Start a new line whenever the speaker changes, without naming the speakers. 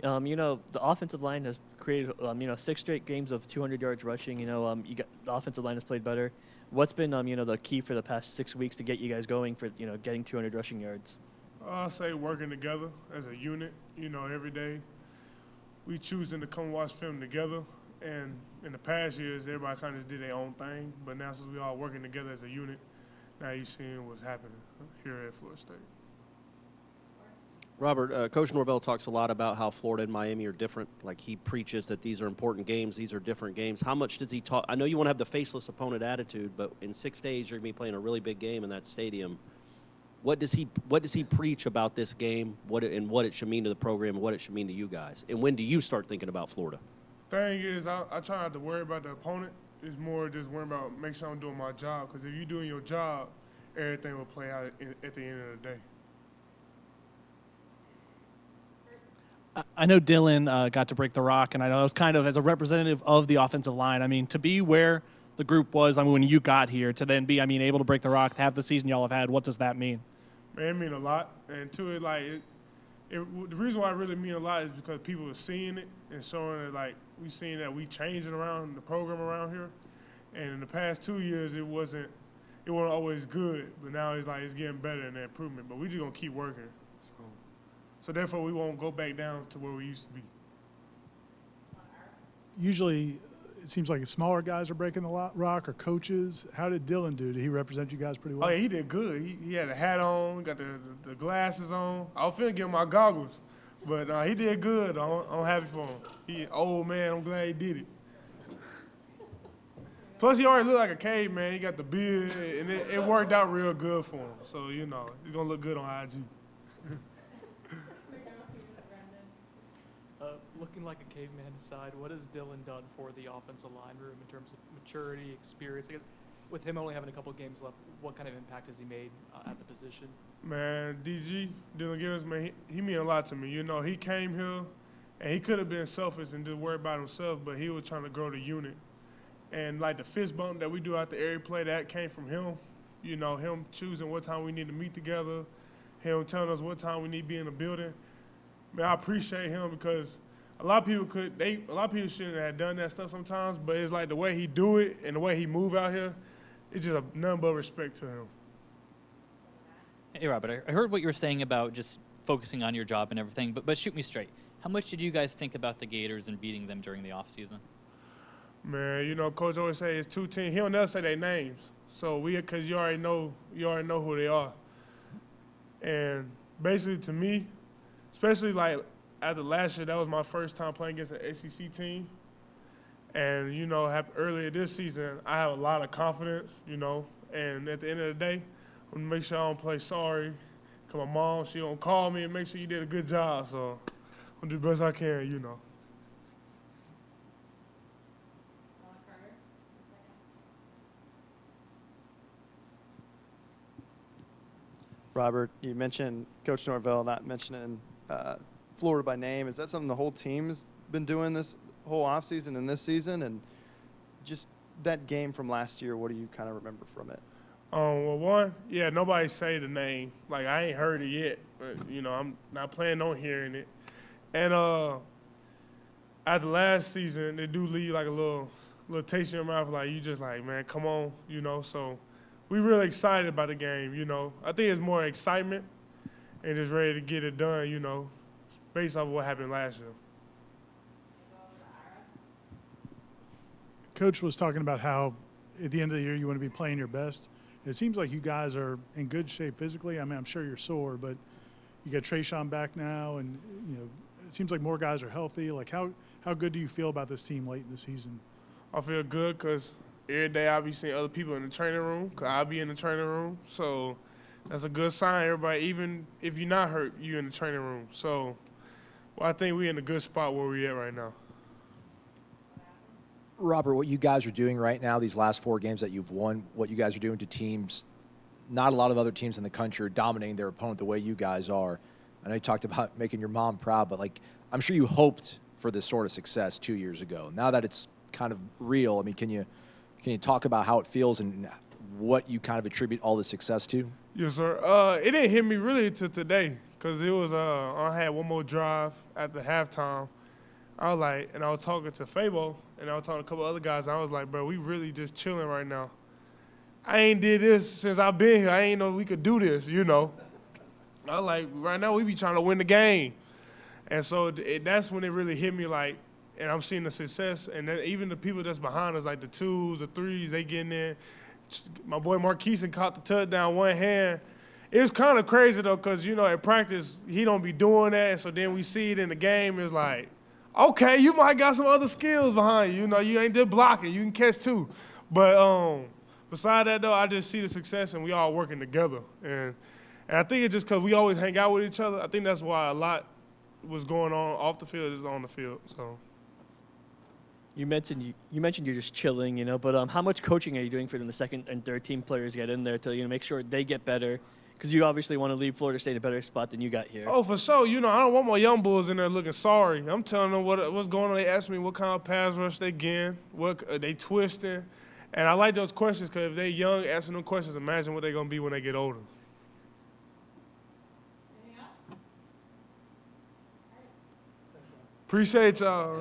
The offensive line has created, 6 straight games of 200 yards rushing. The offensive line has played better. What's been, the key for the past 6 weeks to get you guys going for, getting 200 rushing yards?
I'll say working together as a unit. Every day we choosing to come watch film together. And in the past years, everybody kind of did their own thing. But now since we all working together as a unit, now you're seeing what's happening here at Florida State.
Robert, Coach Norvell talks a lot about how Florida and Miami are different. Like, he preaches that these are important games, these are different games. How much does he talk? I know you want to have the faceless opponent attitude, but in 6 days you're going to be playing a really big game in that stadium. What does he preach about this game, what it should mean to the program, and what it should mean to you guys? And when do you start thinking about Florida?
Thing is, I try not to worry about the opponent. It's more just worrying about make sure I'm doing my job. Because if you're doing your job, everything will play out at the end of the day.
I know Dylan got to break the rock, and I know it was kind of as a representative of the offensive line. I mean, to be where the group was, when you got here, to then be, able to break the rock, to have the season y'all have had, what does that mean?
Man, it mean a lot. And to it, the reason why it really mean a lot is because people are seeing it and showing it, we seeing that we changing around the program around here. And in the past 2 years, it wasn't always good, but now it's getting better and the improvement. But we just gonna keep working. So therefore, we won't go back down to where we used to be.
Usually, it seems like smaller guys are breaking the rock, or coaches. How did Dylan do? Did he represent you guys pretty well?
Oh, yeah, he did good. He had a hat on, got the glasses on. I was finna give him my goggles, but he did good. I'm happy for him. He old man. I'm glad he did it. Plus, he already looked like a caveman. He got the beard, and it worked out real good for him. So, he's gonna look good on IG.
Looking like a caveman aside, what has Dylan done for the offensive line room in terms of maturity, experience? With him only having a couple games left, what kind of impact has he made at the position?
Man, DG, Dylan Gibbons, man, he mean a lot to me. He came here, and he could have been selfish and just worried about himself, but he was trying to grow the unit. And, the fist bump that we do out the area play, that came from him. Him choosing what time we need to meet together, him telling us what time we need to be in the building. Man, I appreciate him because a lot of people shouldn't have done that stuff sometimes, but it's the way he do it and the way he move out here, it's just nothing but respect to him.
Hey, Robert, I heard what you were saying about just focusing on your job and everything, but shoot me straight. How much did you guys think about the Gators and beating them during the offseason?
Man, Coach always say it's 2 teams. He don't never say their names, so because you already know who they are. And basically, to me, especially after last year, that was my first time playing against an SEC team. And, earlier this season, I have a lot of confidence, and at the end of the day, I'm going to make sure I don't play sorry. Because my mom, she going to call me and make sure you did a good job. So I'm going to do the best I can,
Robert, you mentioned Coach Norvell not mentioning Florida by name. Is that something the whole team's been doing this whole offseason and this season? And just that game from last year, what do you kind of remember from it?
Well, nobody say the name. I ain't heard it yet, but, I'm not planning on hearing it. And after last season, they do leave a little taste in your mouth, you just man, come on, So we really excited about the game, I think it's more excitement and just ready to get it done, based off of what happened last year.
Coach was talking about how at the end of the year you want to be playing your best. It seems like you guys are in good shape physically. I'm sure you're sore, but you got Trayshawn back now, and it seems like more guys are healthy. How good do you feel about this team late in the season?
I feel good because every day I'll be seeing other people in the training room because I'll be in the training room. So that's a good sign, everybody. Even if you're not hurt, you're in the training room. So I think we're in a good spot where we're at right now.
Robert, what you guys are doing right now, these last 4 games that you've won, what you guys are doing to teams, not a lot of other teams in the country are dominating their opponent the way you guys are. I know you talked about making your mom proud, but I'm sure you hoped for this sort of success 2 years ago. Now that it's kind of real, can you talk about how it feels and what you kind of attribute all the success to?
Yes, sir. It didn't hit me really till today because it was I had one more drive at the halftime. I was like, and I was talking to Fabo, and I was talking to a couple other guys, and I was like, bro, we really just chilling right now. I ain't did this since I've been here. I ain't know we could do this, you know. I was like, right now we be trying to win the game. And so that's when it really hit me like, and I'm seeing the success, and then even the people that's behind us, like the 2s, the 3s, they getting in. My boy Marqueason caught the touchdown one hand. It's kind of crazy though, because, you know, at practice, he don't be doing that, and so then we see it in the game, it's like, okay, you might got some other skills behind you. You know, you ain't just blocking. You can catch too. But beside that, though, I just see the success, and we all working together. And I think it's just because we always hang out with each other. I think that's why a lot was going on off the field is on the field. So
You mentioned you're just chilling, you know, but how much coaching are you doing for the second and third team players get in there to, you know, make sure they get better? Because you obviously want to leave Florida State in a better spot than you got here.
Oh, for sure. You know, I don't want my young bulls in there looking sorry. I'm telling them what's going on. They ask me what kind of pass rush they getting, what they twisting. And I like those questions because if they young, asking them questions, imagine what they're going to be when they get older. Appreciate y'all.